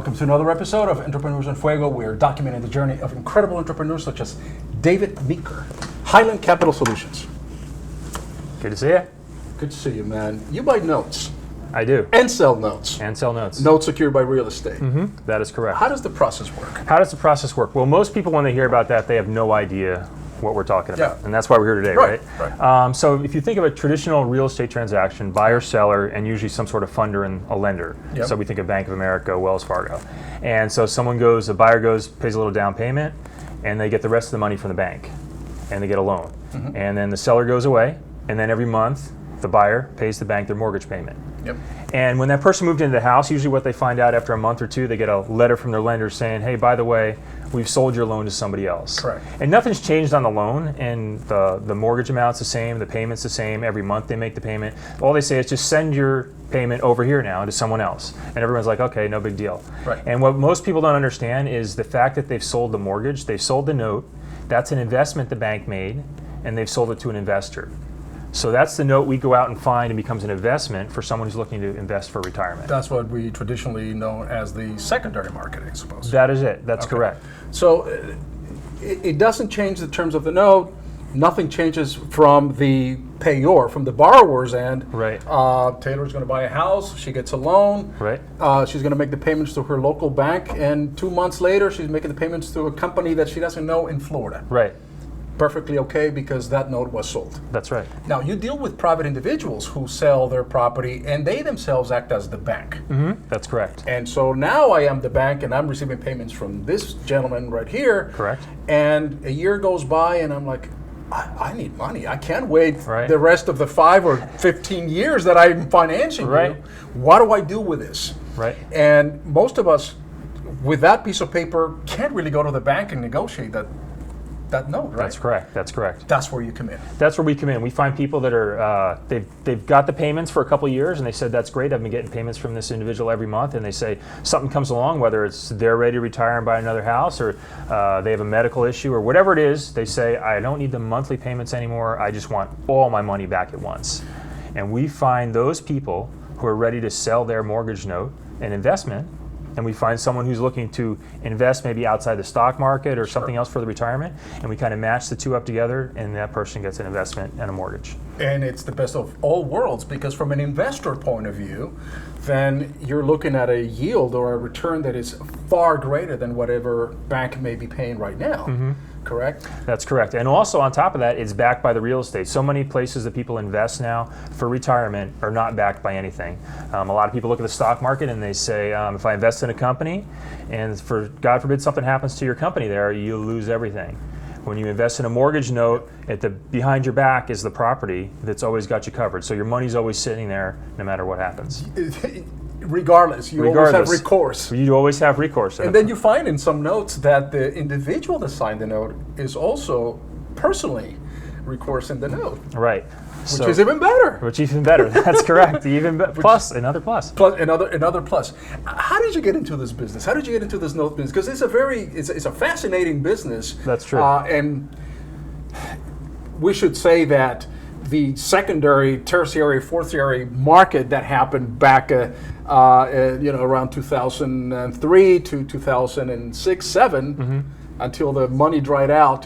welcome to another episode of Entrepreneurs in Fuego. We are documenting the journey of incredible entrepreneurs such as David Meeker, Highland Capital Solutions. Good to see you. Good to see you, man. You buy notes. I do. And sell notes. And sell notes. Notes secured by real estate. Mm-hmm. That is correct. How does the process work? How does the process work? Well, most people, when they hear about that, they have no idea what we're talking about. Yeah. And that's why we're here today, right? Right. So if you think of a traditional real estate transaction, buyer, seller, and usually some sort of funder and a lender. Yep. So we think of Bank of America, Wells Fargo. And so the buyer goes, pays a little down payment, and they get the rest of the money from the bank. And they get a loan. Mm-hmm. And then the seller goes away, and then every month, the buyer pays the bank their mortgage payment. Yep. And when that person moved into the house, usually what they find out after a month or two, they get a letter from their lender saying, hey, by the way, we've sold your loan to somebody else. Correct. And nothing's changed on the loan, and the mortgage amount's the same, the payment's the same, every month they make the payment. All they say is just send your payment over here now to someone else. And everyone's like, okay, no big deal. Right. And what most people don't understand is the fact that they've sold the mortgage, they've sold the note, that's an investment the bank made, and they've sold it to an investor. So that's the note we go out and find and becomes an investment for someone who's looking to invest for retirement. That's what we traditionally know as the secondary market, I suppose. That is it. That's correct. So it doesn't change the terms of the note. Nothing changes from the payor, from the borrower's end. Right. Taylor's going to buy a house. She gets a loan. Right. She's going to make the payments to her local bank, and 2 months later, she's making the payments to a company that she doesn't know in Florida. Right. Perfectly okay because that note was sold. That's right. Now, you deal with private individuals who sell their property, and they themselves act as the bank. Mm-hmm. That's correct. And so now I am the bank, and I'm receiving payments from this gentleman right here. Correct. And a year goes by, and I'm like, I need money. I can't wait Right. the rest of the 5 or 15 years that I'm financing Right. you. What do I do with this? Right. And most of us, with that piece of paper, can't really go to the bank and negotiate that note, right? That's correct. That's correct. That's where you come in. That's where we come in. We find people that are they've got the payments for a couple of years, and they said that's great. I've been getting payments from this individual every month, and they say something comes along, whether it's they're ready to retire and buy another house, or they have a medical issue, or whatever it is. They say I don't need the monthly payments anymore. I just want all my money back at once. And we find those people who are ready to sell their mortgage note and investment. And we find someone who's looking to invest maybe outside the stock market or something else for the retirement, and we kind of match the two up together, and that person gets an investment and a mortgage. And it's the best of all worlds, because from an investor point of view, then you're looking at a yield or a return that is far greater than whatever bank may be paying right now. Mm-hmm. Correct? That's correct. And also on top of that, it's backed by the real estate. So many places that people invest now for retirement are not backed by anything. A lot of people look at the stock market and they say, if I invest in a company and for God forbid something happens to your company there, you lose everything. When you invest in a mortgage note, behind your back is the property that's always got you covered. So your money's always sitting there no matter what happens. Regardless, you always have recourse. You always have recourse. And then you find in some notes that the individual that signed the note is also personally recourse in the note. Right. Which is even better. Which is even better. That's correct. Plus, another plus. Plus, another plus. How did you get into this business? How did you get into this note business? Because it's a fascinating business. That's true. And we should say that the secondary, tertiary, tertiary market that happened back, around 2003 to 2006, 7, mm-hmm. until the money dried out.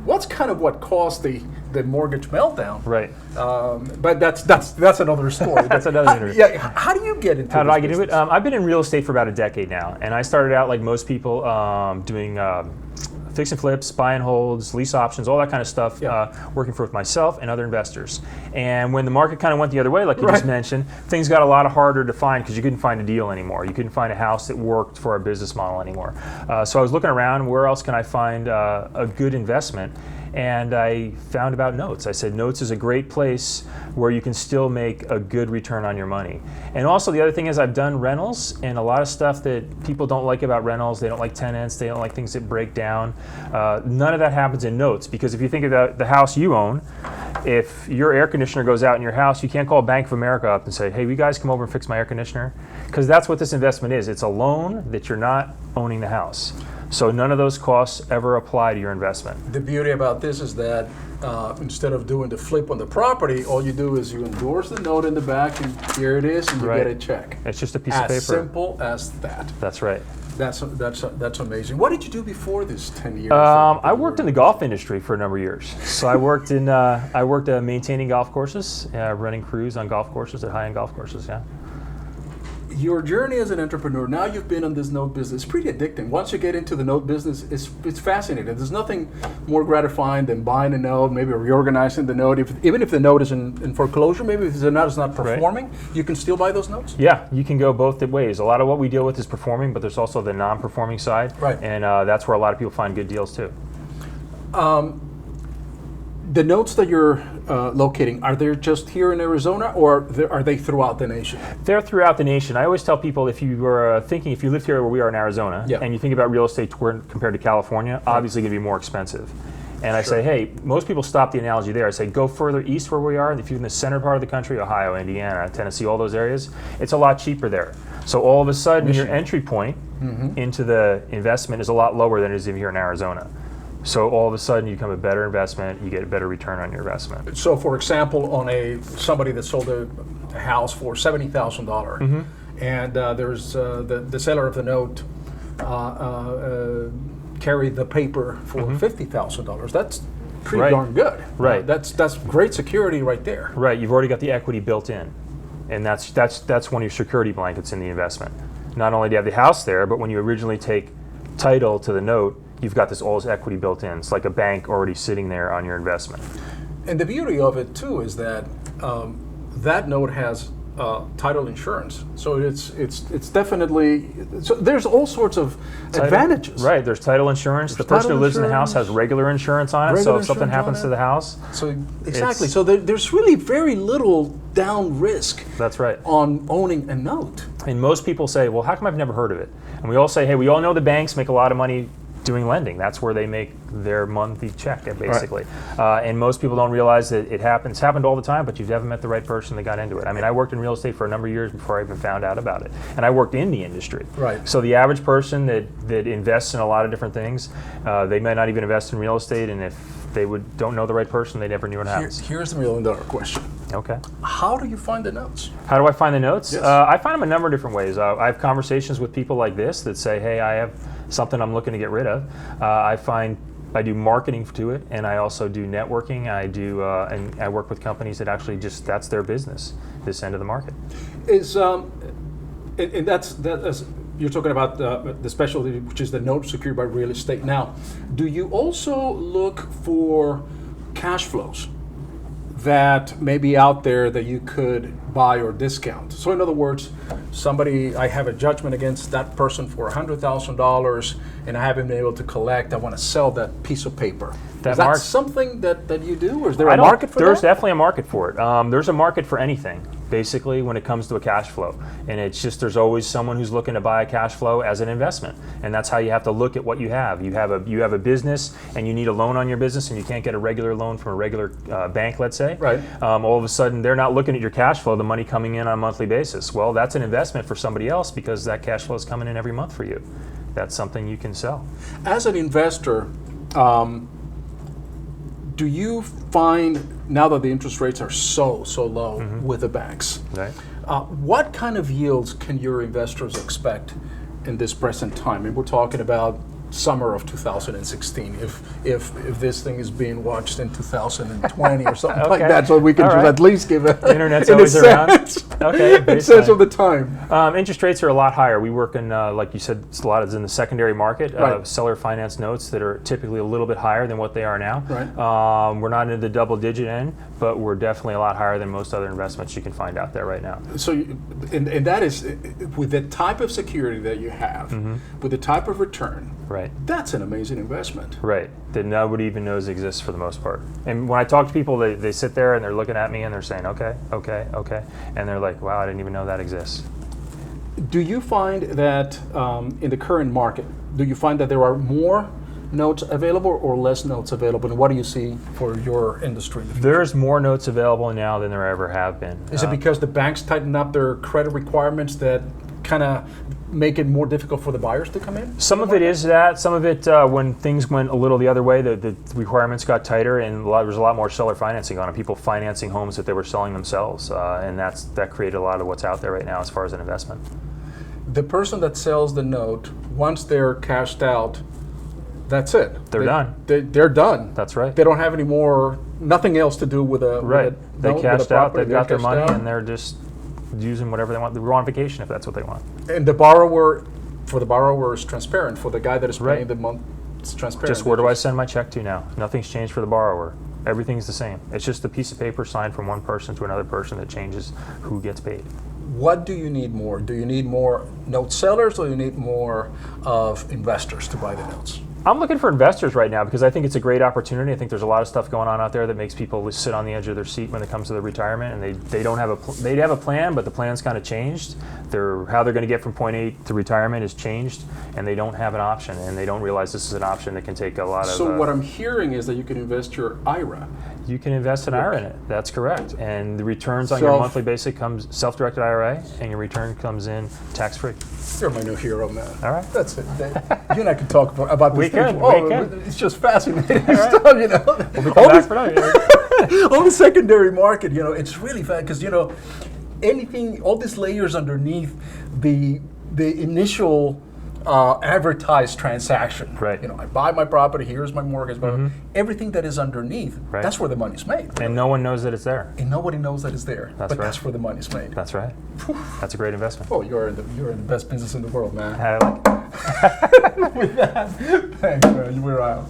What's kind of what caused the mortgage meltdown? Right. But that's another story. That's another interview. Yeah. How do you get into? How did I get into it? I've been in real estate for about a decade now, and I started out like most people, doing fix and flips, buy and holds, lease options, all that kind of stuff, working for myself and other investors. And when the market kind of went the other way, like you just mentioned, things got a lot harder to find because you couldn't find a deal anymore. You couldn't find a house that worked for our business model anymore. So I was looking around, where else can I find a good investment? And I found about notes. I said notes is a great place where you can still make a good return on your money. And also the other thing is I've done rentals, and a lot of stuff that people don't like about rentals, they don't like tenants, they don't like things that break down. None of that happens in notes, because if you think about the house you own, if your air conditioner goes out in your house, you can't call Bank of America up and say, hey, will you guys come over and fix my air conditioner? Because that's what this investment is. It's a loan that you're not owning the house. So none of those costs ever apply to your investment. The beauty about this is that instead of doing the flip on the property, all you do is you endorse the note in the back, and here it is, and you Right. get a check. It's just a piece of paper. As simple as that. That's right. That's amazing. What did you do before this 10 years? I worked in the golf industry for a number of years. So I worked maintaining golf courses, running crews on golf courses at high-end golf courses. Yeah. Your journey as an entrepreneur, now you've been in this note business, it's pretty addicting. Once you get into the note business, it's fascinating. There's nothing more gratifying than buying a note, maybe reorganizing the note. Even if the note is in foreclosure, maybe if the note is not performing, you can still buy those notes? Yeah, you can go both ways. A lot of what we deal with is performing, but there's also the non-performing side. Right. And that's where a lot of people find good deals too. The notes that you're locating, are they just here in Arizona, or are they throughout the nation? They're throughout the nation. I always tell people, if you were if you lived here where we are in Arizona, Yeah. and you think about real estate compared to California, obviously going to be more expensive. And I say, hey, most people stop the analogy there. I say, go further east where we are. If you're in the center part of the country, Ohio, Indiana, Tennessee, all those areas, it's a lot cheaper there. So all of a sudden, your entry point into the investment is a lot lower than it is if you're in Arizona. So all of a sudden, you become a better investment. You get a better return on your investment. So, for example, on somebody that sold a house for $70,000, and there's the seller of the note carried the paper for $50,000. That's pretty Right. darn good. Right. That's great security right there. Right, you've already got the equity built in, and that's one of your security blankets in the investment. Not only do you have the house there, but when you originally take title to the note, you've got all this equity built in. It's like a bank already sitting there on your investment. And the beauty of it too is that that note has title insurance, so it's definitely, so there's all sorts of advantages. Right, there's title insurance. The person who lives in the house has regular insurance on it, so if something happens to the house. So exactly, so there's really very little down risk. That's right. On owning a note. And most people say, well, how come I've never heard of it? And we all say, hey, we all know the banks make a lot of money doing lending. That's where they make their monthly check, basically. Right. And most people don't realize that it happens. It's happened all the time, but you've never met the right person that got into it. I mean, I worked in real estate for a number of years before I even found out about it. And I worked in the industry. Right. So the average person that invests in a lot of different things, they might not even invest in real estate, and if they don't know the right person, they never knew what happens. Here's the $1 million question. Okay. How do you find the notes? How do I find the notes? Yes. I find them a number of different ways. I have conversations with people like this that say, hey, I have something I'm looking to get rid of. I do marketing to it, and I also do networking. I do, and I work with companies that actually that's their business, this end of the market. And that's you're talking about the specialty, which is the note secured by real estate. Now, do you also look for cash flows that may be out there that you could buy or discount? So in other words, I have a judgment against that person for $100,000 and I haven't been able to collect, I want to sell that piece of paper. Is that something that you do, or is there a market for that? There's definitely a market for it. There's a market for anything, basically, when it comes to a cash flow. And it's just there's always someone who's looking to buy a cash flow as an investment. And that's how you have to look at what you have. You have a business and you need a loan on your business and you can't get a regular loan from a regular bank, let's say. Right. All of a sudden, they're not looking at your cash flow, the money coming in on a monthly basis. Well, that's an investment for somebody else because that cash flow is coming in every month for you. That's something you can sell. As an investor, do you find, now that the interest rates are so low with the banks, Right. What kind of yields can your investors expect in this present time? And we're talking about summer of 2016, if this thing is being watched in 2020 or something Okay. like that, so we can All just right. at least give The internet's always around. Okay, in sense of the time. Interest rates are a lot higher. We work in, like you said, a lot is in the secondary market. Right. Seller finance notes that are typically a little bit higher than what they are now. Right. We're not in the double-digit end, but we're definitely a lot higher than most other investments you can find out there right now. So, and that is, with the type of security that you have, with the type of return, Right. that's an amazing investment. Right, that nobody even knows exists for the most part. And when I talk to people, they sit there and they're looking at me and they're saying, okay, and they're like, wow, I didn't even know that exists. Do you find that in the current market, do you find that there are more notes available or less notes available? And what do you see for your industry in the future? There's more notes available now than there ever have been. Is it because the banks tighten up their credit requirements that kind of make it more difficult for the buyers to come in? Some of it is that. Some of it, when things went a little the other way, the requirements got tighter, and there was a lot more seller financing on it. People financing homes that they were selling themselves, and that created a lot of what's out there right now as far as an investment. The person that sells the note, once they're cashed out, that's it. They're done. They're done. That's right. They don't have any more, nothing else to do with a Right. They note, cashed with a out. property. They've got their cashed money, out. and they're just using whatever they want. They were on vacation if that's what they want. And the borrower, for the borrower, is transparent. For the guy that is paying Right. the month, it's transparent. Just where do I send my check to now? Nothing's changed for the borrower. Everything's the same. It's just a piece of paper signed from one person to another person that changes who gets paid. What do you need more? Do you need more note sellers, or do you need more of investors to buy the notes? I'm looking for investors right now because I think it's a great opportunity. I think there's a lot of stuff going on out there that makes people sit on the edge of their seat when it comes to their retirement, and they don't have they have a plan, but the plan's kind of changed. How they're going to get from point A to retirement has changed, and they don't have an option, and they don't realize this is an option that can take a lot of. So what I'm hearing is that you can invest your IRA. You can invest an IRA in it. That's correct, and the returns on your monthly basic comes self-directed IRA, and your return comes in tax-free. You're my new hero, man. All right. That's it. You and I can talk about this. We can. It's just fascinating right. stuff, you know. We'll be back for now. On the secondary market, you know, it's really fast because, you know, anything, all these layers underneath the initial advertised transaction. Right. You know, I buy my property, here's my mortgage, everything that is underneath, Right. that's where the money's made. And no one knows that it's there. And nobody knows that it's there. That's but right. that's where the money's made. That's right. That's a great investment. Oh, you're in the best business in the world, man. I like it. With that, thanks, man. We're out.